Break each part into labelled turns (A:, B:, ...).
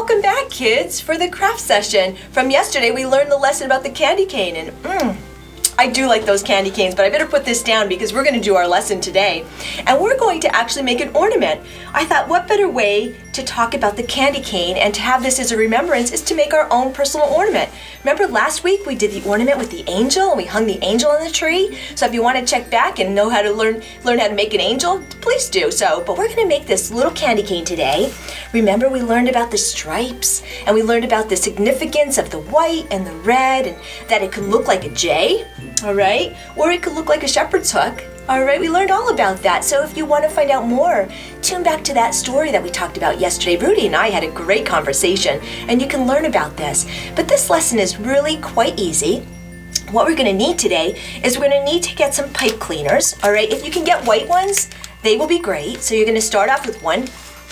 A: Welcome back, kids, for the craft session. From yesterday, we learned the lesson about the candy cane, and I do like those candy canes, but I better put this down because we're going to do our lesson today. And we're going to actually make an ornament. I thought, what better way to talk about the candy cane and to have this as a remembrance is to make our own personal ornament. Remember last week we did the ornament with the angel and we hung the angel on the tree? So if you want to check back and know how to learn how to make an angel, please do so. But we're going to make this little candy cane today. Remember we learned about the stripes and we learned about the significance of the white and the red and that it could look like a J, all right? Or it could look like a shepherd's hook. All right, we learned all about that. So if you want to find out more, tune back to that story that we talked about yesterday. Rudy and I had a great conversation, and you can learn about this. But this lesson is really quite easy. What we're going to need today is we're going to need to get some pipe cleaners. All right, if you can get white ones, they will be great. So you're going to start off with one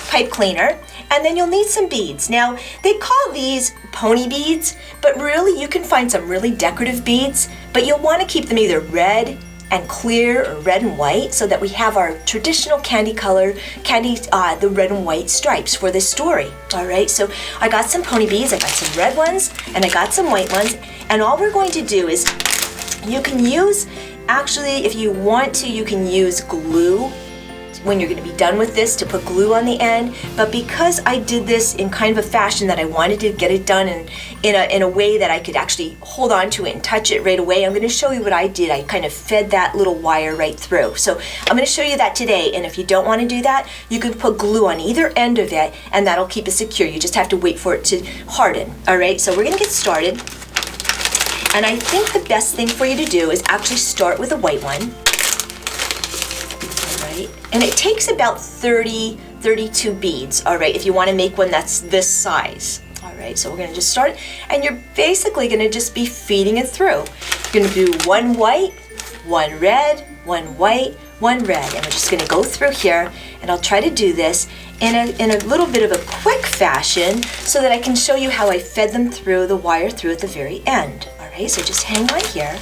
A: pipe cleaner, and then you'll need some beads. Now, they call these pony beads, but really you can find some really decorative beads, but you'll want to keep them either red and clear or red and white so that we have our traditional the red and white stripes for this story. All right, so I got some pony beads, I got some red ones, and I got some white ones, and all we're going to do is you can use, actually if you want to, you can use glue when you're going to be done with this to put glue on the end, but because I did this in kind of a fashion that I wanted to get it done in a way that I could actually hold on to it and touch it right away, I'm going to show you what I did. I kind of fed that little wire right through. So I'm going to show you that today, and if you don't want to do that, you can put glue on either end of it and that'll keep it secure. You just have to wait for it to harden. All right, so we're going to get started, and I think the best thing for you to do is actually start with a white one. And it takes about 32 beads, all right, if you want to make one that's this size. All right, so we're going to just start, and you're basically going to just be feeding it through. You're going to do one white, one red, one white, one red, and we're just going to go through here, and I'll try to do this in a little bit of a quick fashion so that I can show you how I fed them through the wire through at the very end. All right, so just hang on here.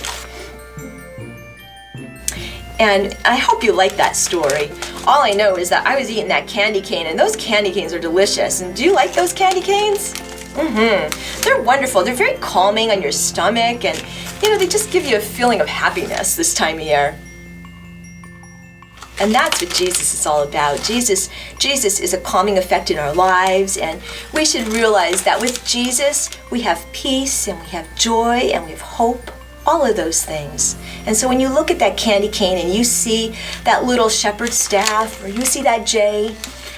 A: And I hope you like that story. All I know is that I was eating that candy cane, and those candy canes are delicious. And do you like those candy canes? They're wonderful. They're very calming on your stomach, and they just give you a feeling of happiness this time of year. And that's what Jesus is all about. Jesus is a calming effect in our lives, and we should realize that with Jesus, we have peace, and we have joy, and we have hope. All of those things. And so when you look at that candy cane and you see that little shepherd's staff or you see that J,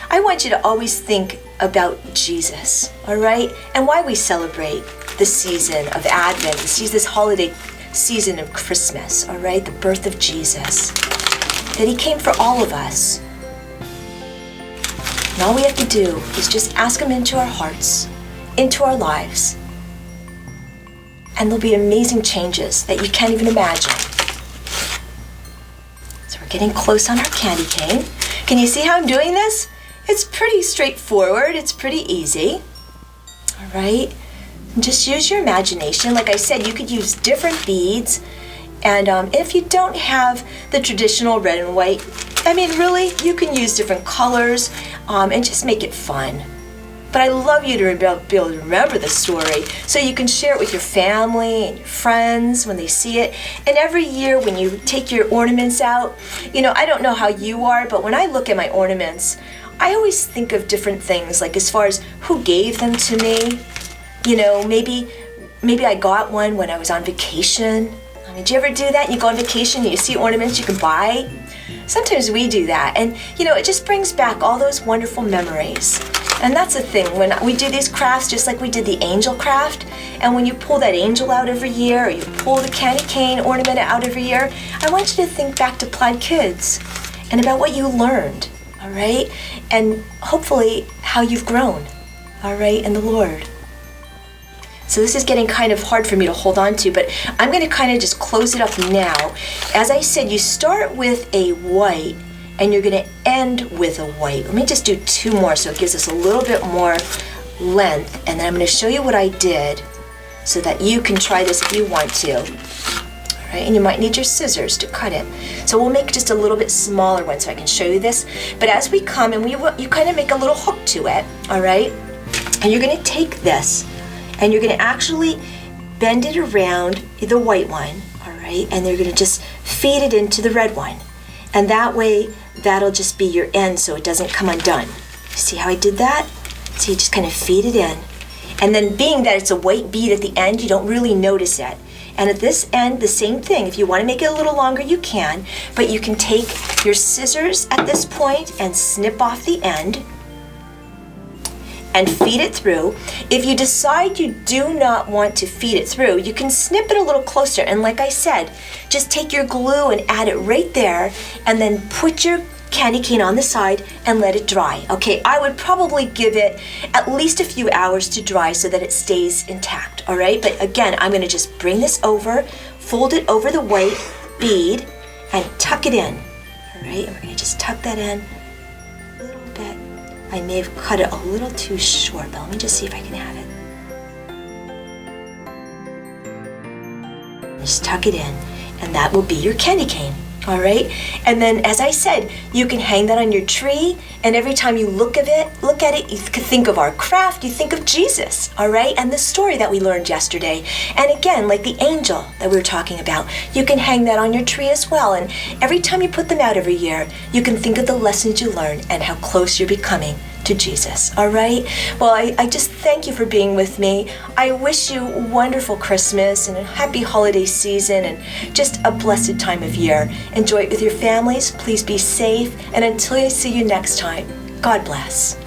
A: I want you to always think about Jesus, all right? And why we celebrate the season of Advent, this holiday season of Christmas, all right? The birth of Jesus, that he came for all of us. And all we have to do is just ask him into our hearts, into our lives, and there'll be amazing changes that you can't even imagine. So we're getting close on our candy cane. Can you see how I'm doing this? It's pretty straightforward. It's pretty easy. All right. And just use your imagination. Like I said, you could use different beads. And if you don't have the traditional red and white, I mean, really, you can use different colors and just make it fun. But I love you to be able to remember the story so you can share it with your family and your friends when they see it. And every year when you take your ornaments out, I don't know how you are, but when I look at my ornaments, I always think of different things, like as far as who gave them to me. Maybe I got one when I was on vacation. I mean, do you ever do that? You go on vacation and you see ornaments you can buy? Sometimes we do that, and it just brings back all those wonderful memories. And that's the thing, when we do these crafts, just like we did the angel craft, and when you pull that angel out every year, or you pull the candy cane ornament out every year, I want you to think back to PLAID Kidz and about what you learned, all right? And hopefully how you've grown, all right, in the Lord. So this is getting kind of hard for me to hold on to, but I'm going to kind of just close it up now. As I said, you start with a white, and you're going to end with a white. Let me just do two more so it gives us a little bit more length, and then I'm going to show you what I did so that you can try this if you want to. All right, and you might need your scissors to cut it. So we'll make just a little bit smaller one so I can show you this. But as we come, and you kind of make a little hook to it, all right? And you're going to take this and you're going to actually bend it around the white one, all right? And you're going to just feed it into the red one. And that way, that'll just be your end so it doesn't come undone. See how I did that? So you just kind of feed it in. And then being that it's a white bead at the end, you don't really notice it. And at this end, the same thing. If you want to make it a little longer, you can. But you can take your scissors at this point and snip off the end and feed it through. If you decide you do not want to feed it through, you can snip it a little closer. And like I said, just take your glue and add it right there and then put your candy cane on the side and let it dry. Okay, I would probably give it at least a few hours to dry so that it stays intact, all right? But again, I'm gonna just bring this over, fold it over the white bead and tuck it in, all right? And we're gonna just tuck that in a little bit. I may have cut it a little too short, but let me just see if I can add it. Just tuck it in, and that will be your candy cane. All right, and then as I said, you can hang that on your tree, and every time you look at it, you think of our craft, you think of Jesus, all right, and the story that we learned yesterday. And again, like the angel that we were talking about, you can hang that on your tree as well. And every time you put them out every year, you can think of the lessons you learned and how close you're becoming to Jesus, all right? Well, I just thank you for being with me. I wish you a wonderful Christmas and a happy holiday season and just a blessed time of year. Enjoy it with your families. Please be safe. And until I see you next time, God bless.